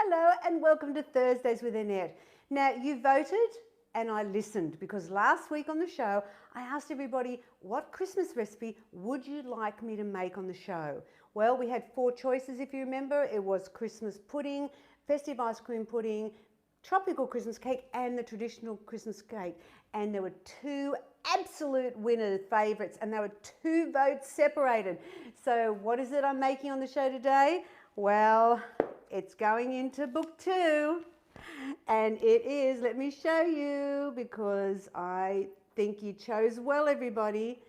Hello and welcome to Thursdays with Annette. Now you voted and I listened because last week on the show I asked everybody what Christmas recipe would you like me to make on the show. Well, we had 4 choices if you remember. It was Christmas pudding, festive ice cream pudding, tropical Christmas cake and the traditional Christmas cake. And there were 2 absolute winner favourites and there were 2 votes separated. So what is it I'm making on the show today? Well, it's going into book 2 and it is, let me show you because I think you chose well everybody.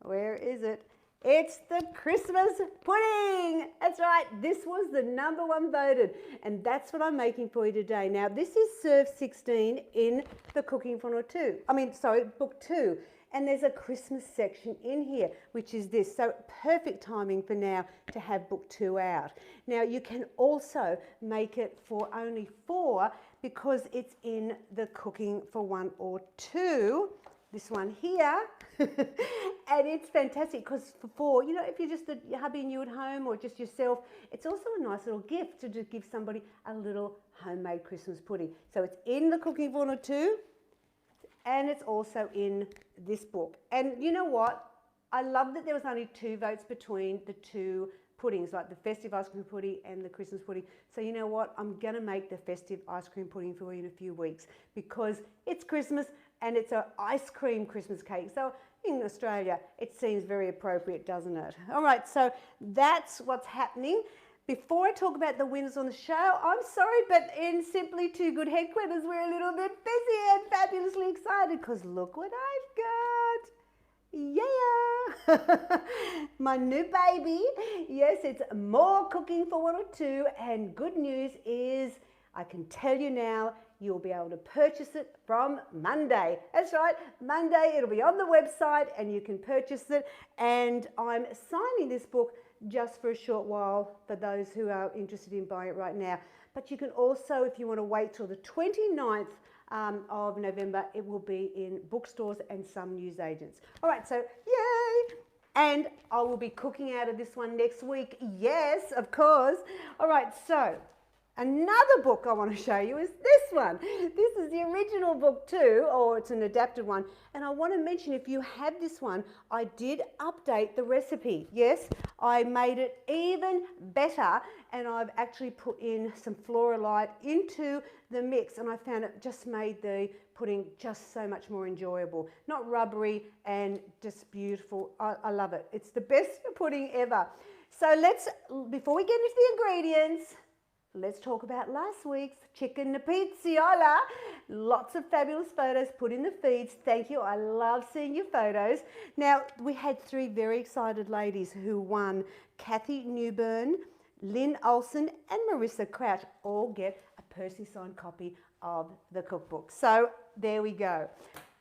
Where is it? It's the Christmas pudding. That's right. This was the #1 voted and that's what I'm making for you today. Now this is serve 16 in the cooking for book 2. And there's a Christmas section in here, which is this. So perfect timing for now to have book 2 out. Now you can also make it for only 4 because it's in the cooking for 1 or 2. This one here. And it's fantastic because for 4, you know, if you're just your hubby and you at home or just yourself, it's also a nice little gift to just give somebody a little homemade Christmas pudding. So it's in the cooking for 1 or 2. And it's also in this book. And you know what? I love that there was only 2 votes between the 2 puddings, like the festive ice cream pudding and the Christmas pudding. So you know what? I'm going to make the festive ice cream pudding for you in a few weeks because it's Christmas and it's an ice cream Christmas cake. So in Australia, it seems very appropriate, doesn't it? All right, so that's what's happening. Before I talk about the winners on the show, I'm sorry, but in Simply Too Good headquarters, we're a little bit busy and fabulously excited because look what I've got. Yeah! My new baby. Yes, it's more cooking for 1 or 2. And good news is I can tell you now, you'll be able to purchase it from Monday. That's right, Monday. It'll be on the website and you can purchase it. And I'm signing this book just for a short while for those who are interested in buying it right now. But you can also, if you want to wait till the 29th of November, it will be in bookstores and some newsagents. All right, so yay! And I will be cooking out of this one next week. Yes, of course. All right, so another book I want to show you is this one. This is the original book too, or it's an adapted one. And I want to mention, if you have this one, I did update the recipe. Yes, I made it even better and I've actually put in some Floralite into the mix and I found it just made the pudding just so much more enjoyable. Not rubbery and just beautiful. I love it. It's the best pudding ever. So before we get into the ingredients, let's talk about last week's chicken pizziola. Lots of fabulous photos put in the feeds. Thank you. I love seeing your photos. Now, we had 3 very excited ladies who won. Kathy Newburn, Lynn Olsen and Marissa Crouch all get a personally signed copy of the cookbook. So there we go.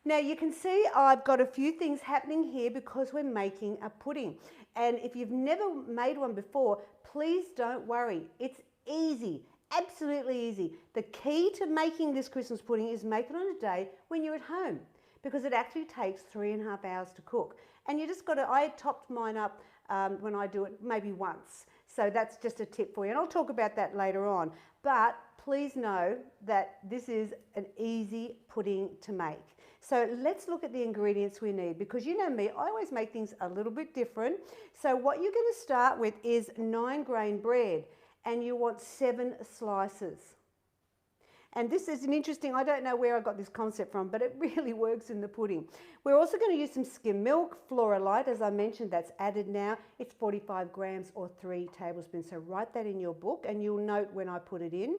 Now you can see I've got a few things happening here because we're making a pudding. And if you've never made one before, please don't worry. It's easy, absolutely easy. The key to making this Christmas pudding is make it on a day when you're at home because it actually takes 3.5 hours to cook. And you just got to, I topped mine up when I do it maybe once. So that's just a tip for you. And I'll talk about that later on. But please know that this is an easy pudding to make. So let's look at the ingredients we need because you know me, I always make things a little bit different. So what you're going to start with is 9-grain bread. And you want 7 slices. And this is an interesting, I don't know where I got this concept from, but it really works in the pudding. We're also going to use some skim milk, Floralite, as I mentioned, that's added now. It's 45 grams or 3 tablespoons. So write that in your book and you'll note when I put it in.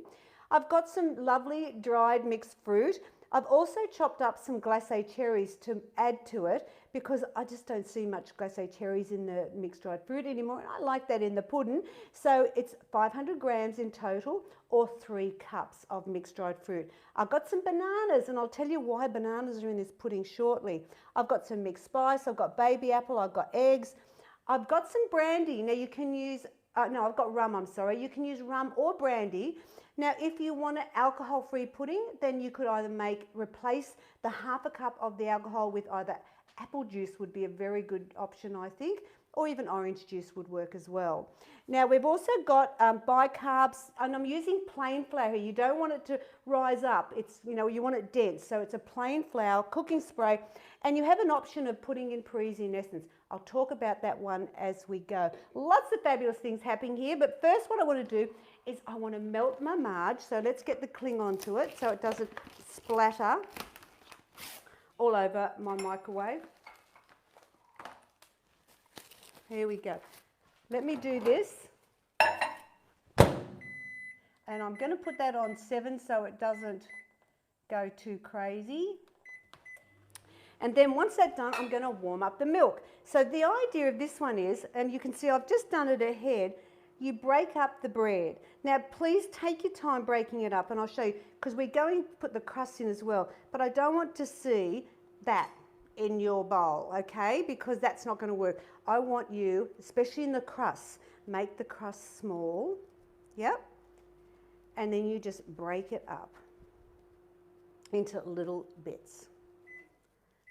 I've got some lovely dried mixed fruit. I've also chopped up some glacé cherries to add to it because I just don't see much glacé cherries in the mixed dried fruit anymore. And I like that in the pudding. So it's 500 grams in total or 3 cups of mixed dried fruit. I've got some bananas and I'll tell you why bananas are in this pudding shortly. I've got some mixed spice, I've got baby apple, I've got eggs. I've got some brandy. Now you can use, no, I've got rum, I'm sorry. You can use rum or brandy. Now, if you want an alcohol-free pudding, then you could either replace the 1/2 cup of the alcohol with either apple juice would be a very good option, I think. or even orange juice would work as well. Now we've also got bicarbs, and I'm using plain flour here. You don't want it to rise up. It's, you know, you want it dense. So it's a plain flour cooking spray, and you have an option of putting in Parisian essence. I'll talk about that one as we go. Lots of fabulous things happening here, but first what I want to do is I want to melt my marge. So let's get the cling onto it so it doesn't splatter all over my microwave. Here we go. Let me do this. And I'm going to put that on 7 so it doesn't go too crazy. And then once that's done, I'm going to warm up the milk. So the idea of this one is, and you can see I've just done it ahead, you break up the bread. Now please take your time breaking it up, and I'll show you, because we're going to put the crust in as well, but I don't want to see that in your bowl, okay, because that's not going to work. I want you, especially in the crust, make the crust small, yep, and then you just break it up into little bits.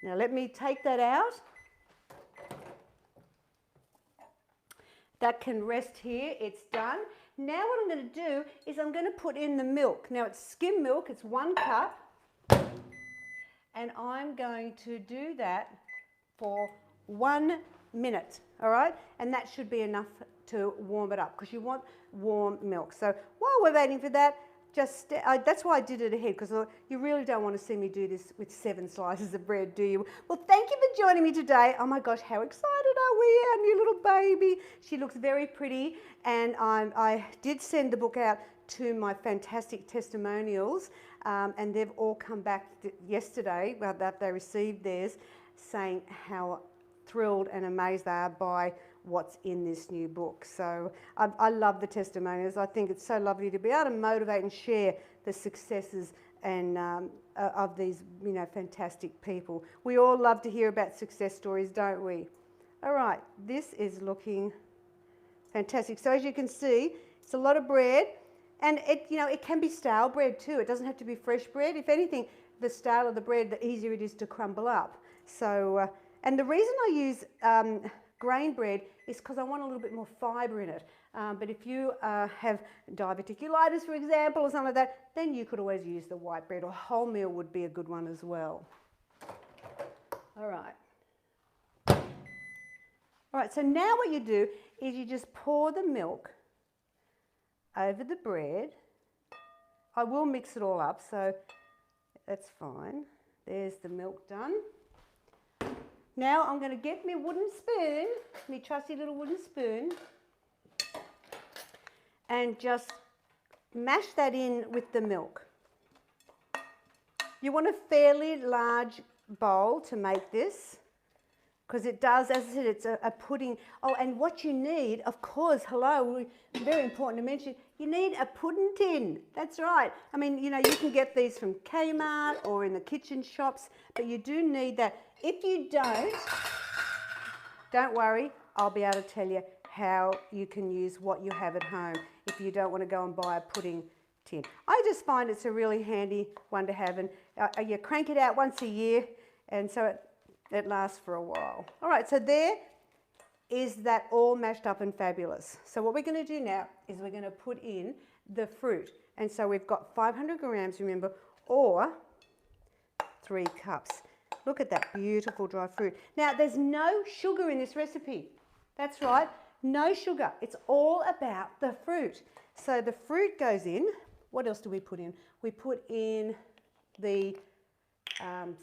Now let me take that out. That can rest here, it's done. Now what I'm going to do is I'm going to put in the milk. Now it's skim milk, it's 1 cup. And I'm going to do that for 1 minute, all right? And that should be enough to warm it up, because you want warm milk. So while we're waiting for that, that's why I did it ahead, because you really don't want to see me do this with 7 slices of bread, do you? Well, thank you for joining me today. Oh my gosh, how excited are we? Our new little baby. She looks very pretty, and I did send the book out to my fantastic testimonials, and they've all come back yesterday, that they received theirs, saying how thrilled and amazed they are by what's in this new book. So I love the testimonials. I think it's so lovely to be able to motivate and share the successes and of these, you know, fantastic people. We all love to hear about success stories, don't we? All right, this is looking fantastic. So as you can see, it's a lot of bread, and it, you know, it can be stale bread too. It doesn't have to be fresh bread. If anything, the staler the bread, the easier it is to crumble up. So, and the reason I use grain bread is because I want a little bit more fibre in it. But if you have diverticulitis, for example, or something like that, then you could always use the white bread, or wholemeal would be a good one as well. All right. All right, so now what you do is you just pour the milk over the bread. I will mix it all up, so that's fine. There's the milk done. Now I'm going to get my wooden spoon, my trusty little wooden spoon, and just mash that in with the milk. You want a fairly large bowl to make this, because it does, as I said, it's a pudding. Oh, and what you need, of course, very important to mention, you need a pudding tin. That's right. I mean, you know, you can get these from Kmart or in the kitchen shops, but you do need that. If you don't worry, I'll be able to tell you how you can use what you have at home if you don't want to go and buy a pudding tin. I just find it's a really handy one to have, and you crank it out once a year, and so it lasts for a while. All right, so there is that all mashed up and fabulous. So what we're going to do now is we're going to put in the fruit. And so we've got 500 grams, remember, or 3 cups. Look at that beautiful dry fruit. Now, there's no sugar in this recipe. That's right, no sugar. It's all about the fruit. So the fruit goes in. What else do we put in? We put in the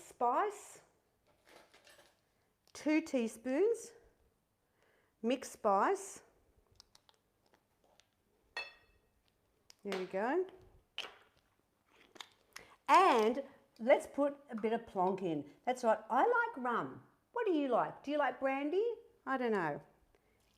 spice, 2 teaspoons, mixed spice. There we go. And let's put a bit of plonk in. That's right, I like rum. What do you like? Do you like brandy? I don't know.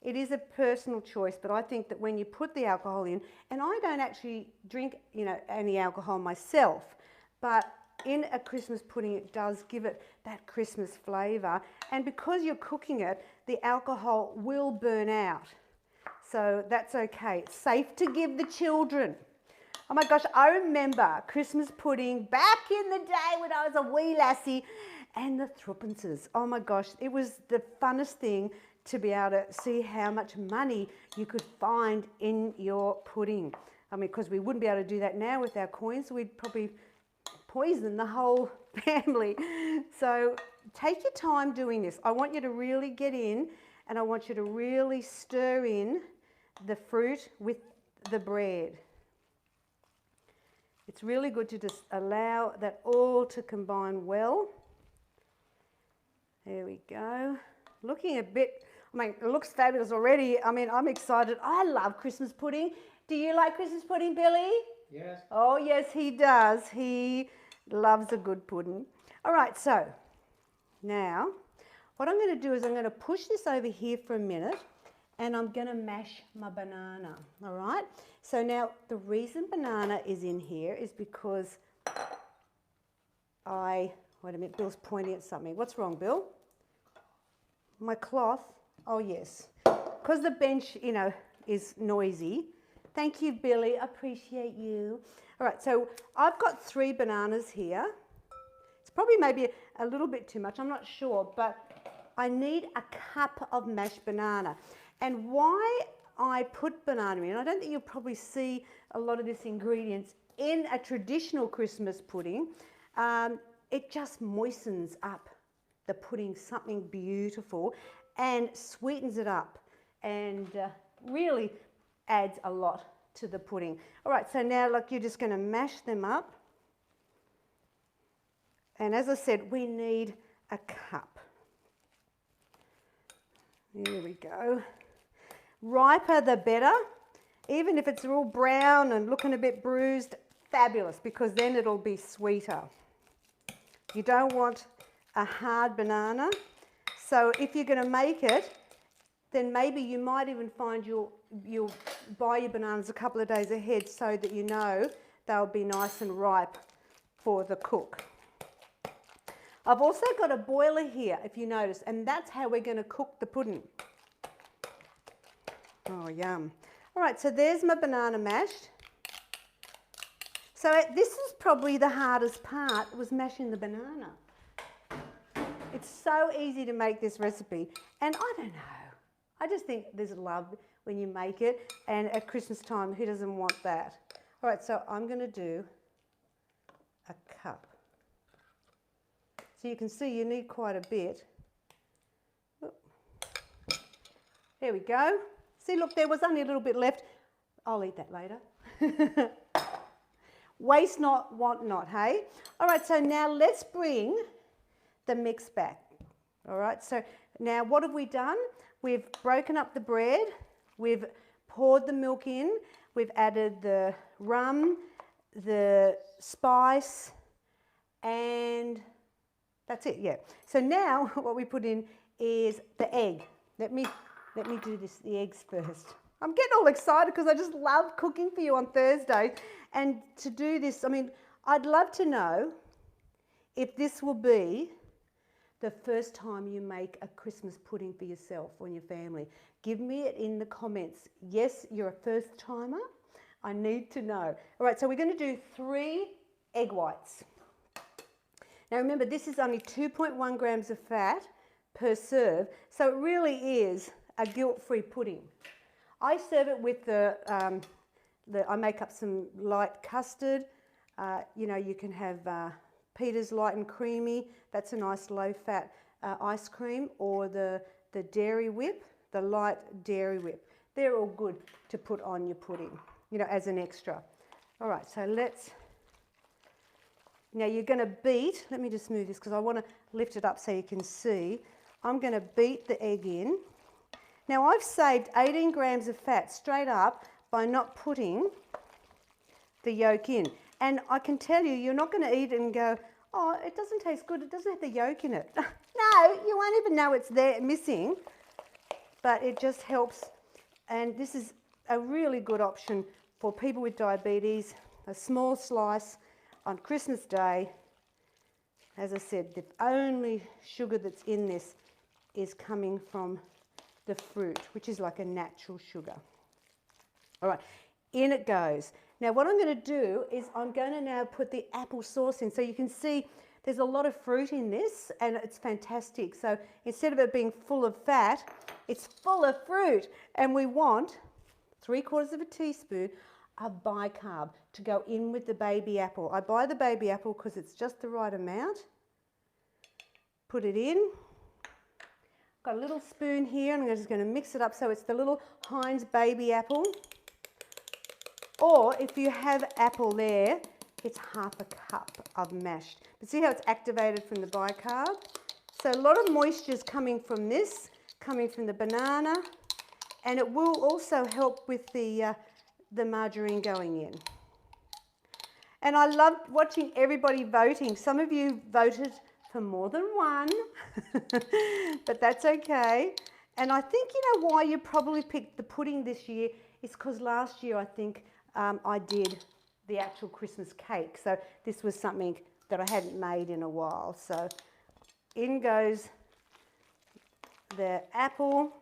It is a personal choice, but I think that when you put the alcohol in, and I don't actually drink, you know, any alcohol myself, but in a Christmas pudding, it does give it that Christmas flavour. And because you're cooking it, the alcohol will burn out. So that's okay. It's safe to give the children. Oh my gosh, I remember Christmas pudding back in the day when I was a wee lassie, and the threepences. Oh my gosh, it was the funnest thing to be able to see how much money you could find in your pudding. I mean, because we wouldn't be able to do that now with our coins. We'd probably poison the whole family. So take your time doing this. I want you to really get in, and I want you to really stir in the fruit with the bread. It's really good to just allow that all to combine well. There we go. Looking a bit, I mean, it looks fabulous already. I mean, I'm excited. I love Christmas pudding. Do you like Christmas pudding, Billy? Yes. Oh, yes, he does. He loves a good pudding. All right, so now what I'm going to do is I'm going to push this over here for a minute, and I'm going to mash my banana, all right? So now the reason banana is in here is because wait a minute, Bill's pointing at something. What's wrong, Bill? My cloth? Oh, yes. Because the bench, you know, is noisy. Thank you, Billy. I appreciate you. All right, so I've got 3 bananas here. It's probably maybe a little bit too much, I'm not sure, but I need a cup of mashed banana. And why I put banana in, I don't think you'll probably see a lot of this ingredients in a traditional Christmas pudding. It just moistens up the pudding something beautiful and sweetens it up, and really adds a lot to the pudding. All right, so now look, you're just going to mash them up. And as I said, we need a cup. There we go. Riper the better. Even if it's all brown and looking a bit bruised, fabulous, because then it'll be sweeter. You don't want a hard banana. So if you're going to make it, then maybe you might even find you'll buy your bananas a couple of days ahead so that you know they'll be nice and ripe for the cook. I've also got a boiler here, if you notice, and that's how we're going to cook the pudding. Oh, yum. All right, so there's my banana mashed. So this is probably the hardest part, was mashing the banana. It's so easy to make this recipe, and I don't know. I just think there's love when you make it, and at Christmas time, who doesn't want that? All right, so I'm going to do a cup. So you can see you need quite a bit. There we go. See, look, there was only a little bit left. I'll eat that later. Waste not, want not, hey? All right, so now let's bring the mix back. All right, so now what have we done? We've broken up the bread, we've poured the milk in, we've added the rum, the spice, and that's it, yeah. So now what we put in is the egg. Let me do the eggs first. I'm getting all excited because I just love cooking for you on Thursday. And to do this, I mean, I'd love to know if this will be the first time you make a Christmas pudding for yourself or your family. Give me it in the comments. Yes, you're a first timer. I need to know. All right, so we're going to do 3 egg whites. Now remember, this is only 2.1 grams of fat per serve, so it really is a guilt-free pudding. I serve it with I make up some light custard. You know, you can have Peter's Light and Creamy. That's a nice low-fat ice cream, or the Dairy Whip, the light Dairy Whip. They're all good to put on your pudding, you know, as an extra. All right, so now you're going to beat, let me just move this because I want to lift it up so you can see. I'm going to beat the egg in. Now I've saved 18 grams of fat straight up by not putting the yolk in. And I can tell you, you're not going to eat it and go, oh, it doesn't taste good, it doesn't have the yolk in it. No, you won't even know it's there missing, but it just helps. And this is a really good option for people with diabetes, a small slice on Christmas Day. As I said, the only sugar that's in this is coming from the fruit, which is like a natural sugar. All right, in it goes. Now what I'm going to do is I'm going to now put the apple sauce in. So you can see There's a lot of fruit in this and it's fantastic. So instead of it being full of fat, it's full of fruit. And we want 3/4 of a teaspoon of bicarb to go in with the baby apple. I buy the baby apple because it's just the right amount. Put it in. Got a little spoon here and I'm just going to mix it up so it's the little Heinz baby apple. Or if you have apple there, it's 1/2 cup of mashed. But see how it's activated from the bicarb? So a lot of moisture is coming from this, coming from the banana, and it will also help with the margarine going in. And I loved watching everybody voting. Some of you voted for more than one, but that's okay. And I think you know why you probably picked the pudding this year is because last year I think I did the actual Christmas cake. So this was something that I hadn't made in a while. So in goes the apple.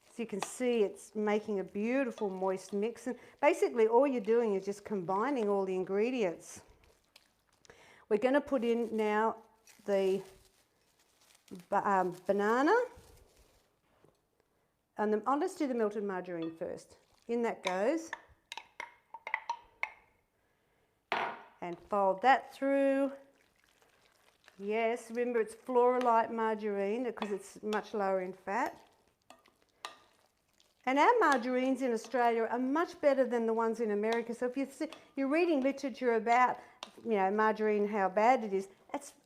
So you can see it's making a beautiful moist mix. And basically all you're doing is just combining all the ingredients. We're going to put in now the banana. And let's do the melted margarine first. In that goes. And fold that through. Yes, remember it's Floralite margarine because it's much lower in fat. And our margarines in Australia are much better than the ones in America. So if you're reading literature about, you know, margarine, how bad it is,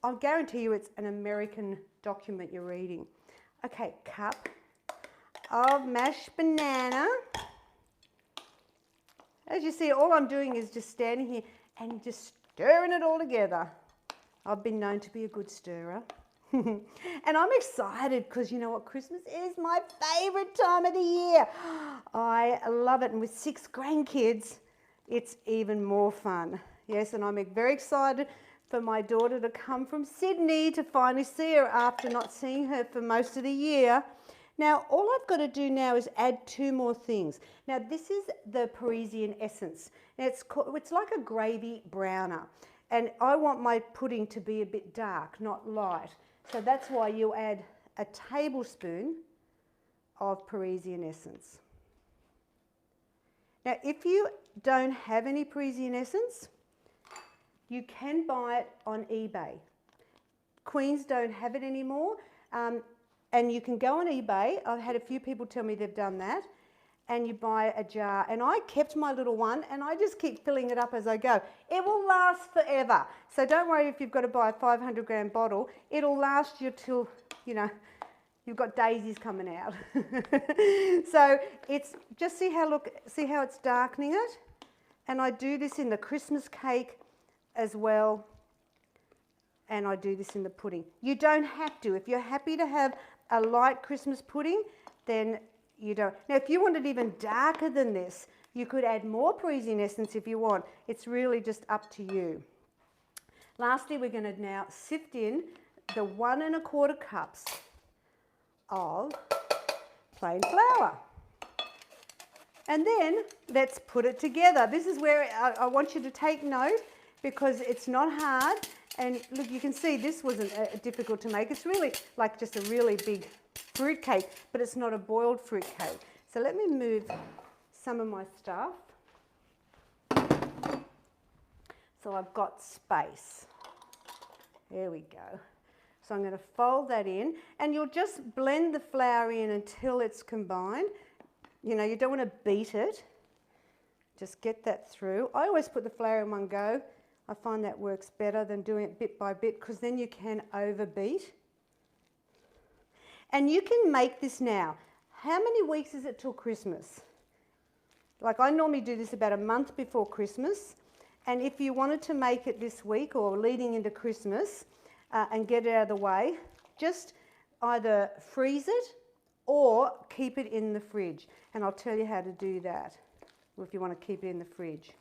I guarantee you it's an American document you're reading. Okay, cup of mashed banana. As you see, all I'm doing is just standing here and just stirring it all together. I've been known to be a good stirrer. And I'm excited because you know what, Christmas is my favourite time of the year. I love it, and with 6 grandkids, it's even more fun. Yes, and I'm very excited for my daughter to come from Sydney to finally see her after not seeing her for most of the year. Now, all I've got to do now is add 2 more things. Now, this is the Parisian essence. Now, it's like a gravy browner, and I want my pudding to be a bit dark, not light. So that's why you'll add a tablespoon of Parisian essence. Now, if you don't have any Parisian essence, you can buy it on eBay. Queens don't have it anymore. And you can go on eBay. I've had a few people tell me they've done that. And you buy a jar. And I kept my little one and I just keep filling it up as I go. It will last forever. So don't worry if you've got to buy a 500 gram bottle. It'll last you till, you know, you've got daisies coming out. So it's just see how it's darkening it. And I do this in the Christmas cake as well. And I do this in the pudding. You don't have to. If you're happy to have a light Christmas pudding, then you don't. Now, if you want it even darker than this, you could add more Parisian essence if you want. It's really just up to you. Lastly, we're going to now sift in the 1 1/4 cups of plain flour. And then let's put it together. This is where I want you to take note because it's not hard. And look, you can see this wasn't difficult to make. It's really like just a really big fruit cake, but it's not a boiled fruit cake. So let me move some of my stuff so I've got space. There we go. So I'm going to fold that in, and you'll just blend the flour in until it's combined. You know, you don't want to beat it. Just get that through. I always put the flour in one go. I find that works better than doing it bit by bit because then you can overbeat. And you can make this now. How many weeks is it till Christmas? Like I normally do this about a month before Christmas. And if you wanted to make it this week or leading into Christmas and get it out of the way, just either freeze it or keep it in the fridge. And I'll tell you how to do that if you want to keep it in the fridge.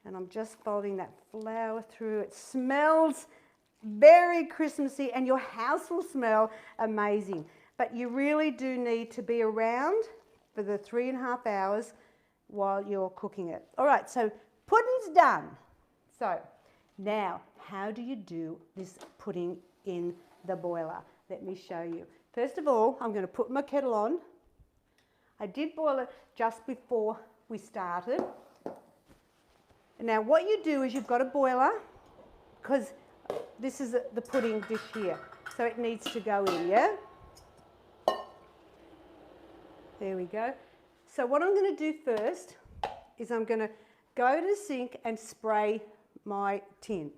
And I'm just folding that flour through. It smells very Christmassy and your house will smell amazing. But you really do need to be around for the 3.5 hours while you're cooking it. All right, so pudding's done. So Now, how do you do this pudding in the boiler? Let me show you. First of all, I'm going to put my kettle on. I did boil it just before we started. Now what you do is you've got a boiler, because this is the pudding dish here, so it needs to go in, yeah? There we go. So what I'm going to do first is I'm going to go to the sink and spray my tin.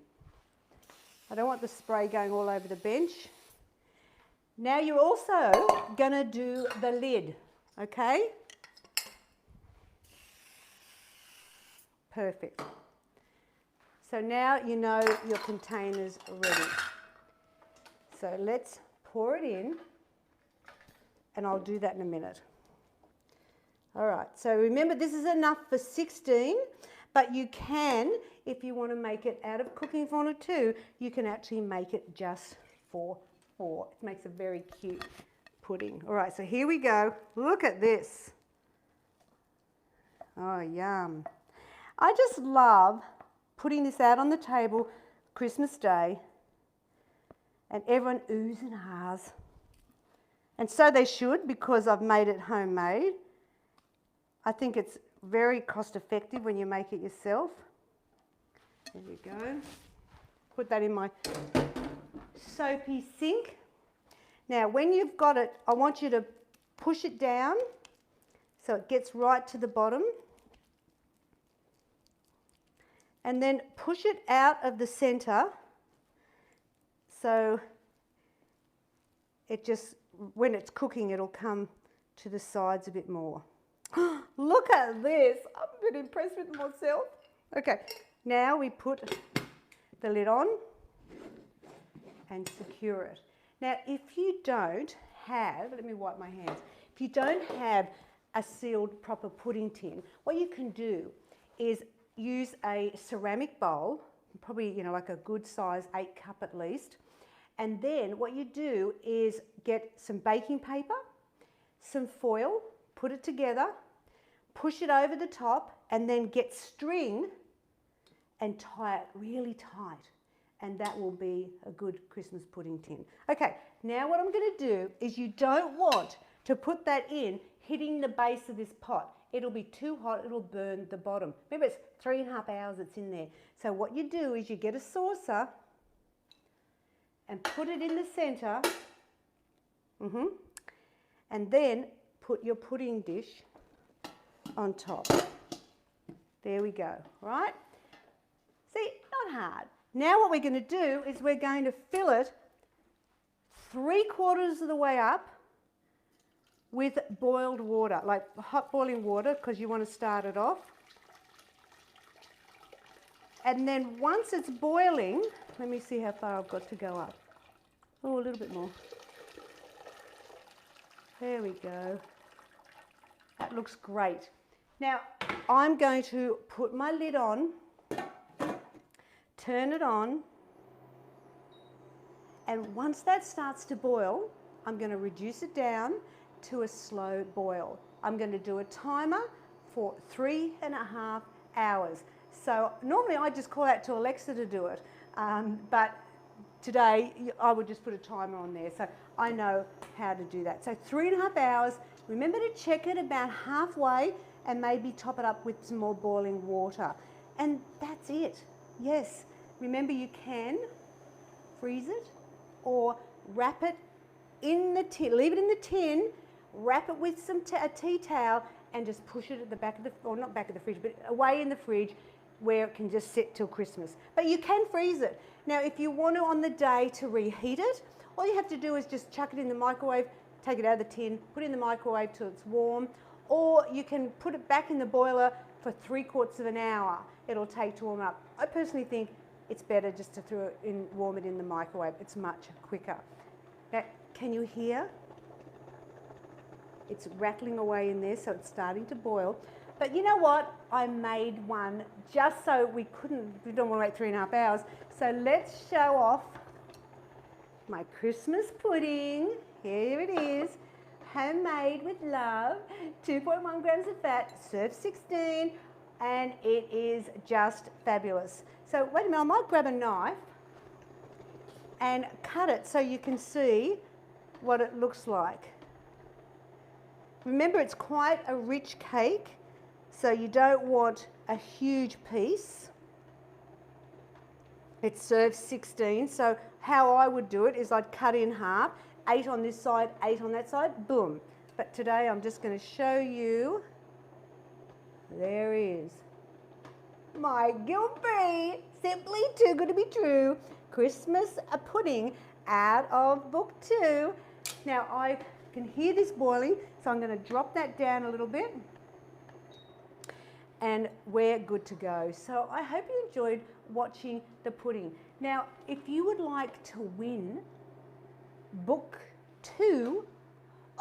I don't want the spray going all over the bench. Now you're also going to do the lid, okay? Perfect. So now you know your container's ready. So let's pour it in, and I'll do that in a minute. All right, so remember this is enough for 16, but you can, if you want to make it out of cooking for 1 or 2, you can actually make it just for 4. It makes a very cute pudding. All right, so here we go. Look at this. Oh, yum. I just love putting this out on the table Christmas Day, and everyone oohs and ahs. And so they should, because I've made it homemade. I think it's very cost effective when you make it yourself. There you go. Put that in my soapy sink. Now when you've got it, I want you to push it down so it gets right to the bottom. And then push it out of the centre so it just, when it's cooking, it'll come to the sides a bit more. Look at this. I'm a bit impressed with myself. Okay, now we put the lid on and secure it. Now, if you don't have, let me wipe my hands. If you don't have a sealed proper pudding tin, what you can do is use a ceramic bowl, probably, like a good size 8 cup at least. And then what you do is get some baking paper, some foil, put it together, push it over the top, and then get string and tie it really tight. And that will be a good Christmas pudding tin. Okay, now what I'm going to do is, you don't want to put that in hitting the base of this pot. It'll be too hot, it'll burn the bottom. Remember, it's 3.5 hours it's in there. So what you do is you get a saucer and put it in the centre, and then put your pudding dish on top. There we go, right? See, not hard. Now what we're going to do is we're going to fill it 3/4 of the way up with boiled water, like hot boiling water, because you want to start it off. And then once it's boiling, let me see how far I've got to go up. Oh, a little bit more. There we go. That looks great. Now, I'm going to put my lid on, turn it on, and once that starts to boil, I'm going to reduce it down to a slow boil. I'm going to do a timer for 3.5 hours. So normally I just call out to Alexa to do it, but today I would just put a timer on there, so I know how to do that. So 3.5 hours. Remember to check it about halfway and maybe top it up with some more boiling water. And that's it. Yes. Remember, you can freeze it or wrap it in the tin, leave it in the tin, wrap it with some a tea towel, and just push it at the back of the, or not back of the fridge, but away in the fridge where it can just sit till Christmas. But you can freeze it. Now, if you want to on the day to reheat it, all you have to do is just chuck it in the microwave, take it out of the tin, put it in the microwave till it's warm, or you can put it back in the boiler for 3/4 of an hour. It'll take to warm up. I personally think it's better just to throw it in, warm it in the microwave. It's much quicker. Now, can you hear? It's rattling away in there, so it's starting to boil. But you know what? I made one just so we don't want to wait 3.5 hours. So let's show off my Christmas pudding. Here it is. Homemade with love. 2.1 grams of fat, served 16, and it is just fabulous. So wait a minute, I might grab a knife and cut it so you can see what it looks like. Remember, it's quite a rich cake, so you don't want a huge piece. It serves 16, so how I would do it is I'd cut in half, 8 on this side, 8 on that side, boom. But today I'm just going to show you. There is my guilt-free, simply too good to be true, Christmas pudding out of book 2. Now I can hear this boiling, so I'm going to drop that down a little bit and we're good to go. So I hope you enjoyed watching the pudding. Now, if you would like to win book 2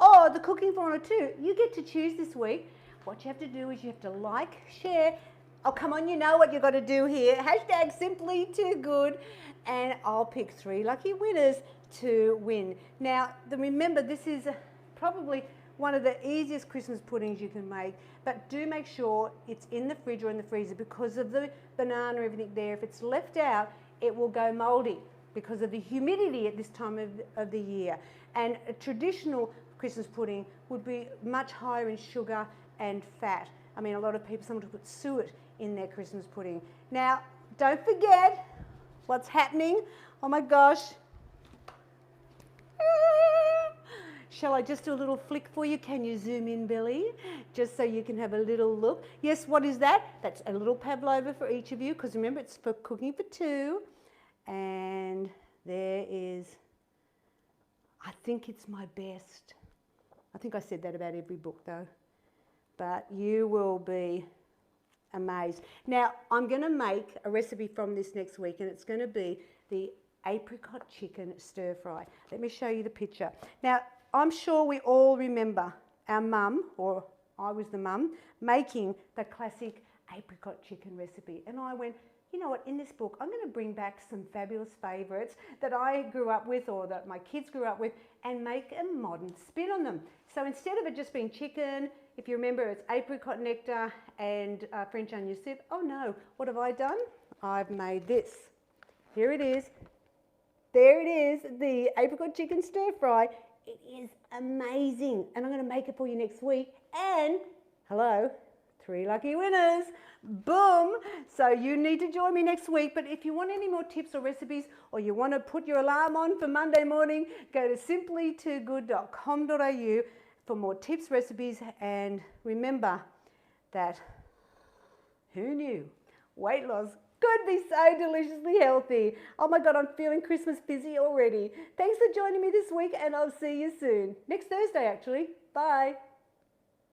or the Cooking for 102, you get to choose this week. What you have to do is you have to like, share. Oh, come on, you know what you've got to do here. Hashtag Simply Too Good, and I'll pick 3 lucky winners to win. Now, remember, this is probably one of the easiest Christmas puddings you can make, but do make sure it's in the fridge or in the freezer because of the banana and everything there. If it's left out, it will go mouldy because of the humidity at this time of the year. And a traditional Christmas pudding would be much higher in sugar and fat. I mean, a lot of people sometimes put suet in their Christmas pudding. Now, don't forget what's happening. Oh my gosh. Shall I just do a little flick for you? Can you zoom in, Billy? Just so you can have a little look. Yes, what is that? That's a little pavlova for each of you, because remember, it's for cooking for 2. And there is, I think it's my best. I think I said that about every book though. But you will be amazed. Now, I'm going to make a recipe from this next week, and it's going to be the apricot chicken stir fry. Let me show you the picture. Now, I'm sure we all remember our mum, or I was the mum, making the classic apricot chicken recipe. And I went, you know what, in this book, I'm going to bring back some fabulous favourites that I grew up with or that my kids grew up with and make a modern spin on them. So instead of it just being chicken, if you remember, it's apricot nectar and French onion soup. Oh no, what have I done? I've made this. Here it is. There it is, the apricot chicken stir fry. It is amazing, and I'm going to make it for you next week. And hello, 3 lucky winners. Boom. So you need to join me next week. But if you want any more tips or recipes, or you want to put your alarm on for Monday morning, go to simplytoogood.com.au for more tips, recipes, and remember that who knew weight loss could be so deliciously healthy. Oh my God, I'm feeling Christmas busy already. Thanks for joining me this week, and I'll see you soon. Next Thursday, actually. Bye.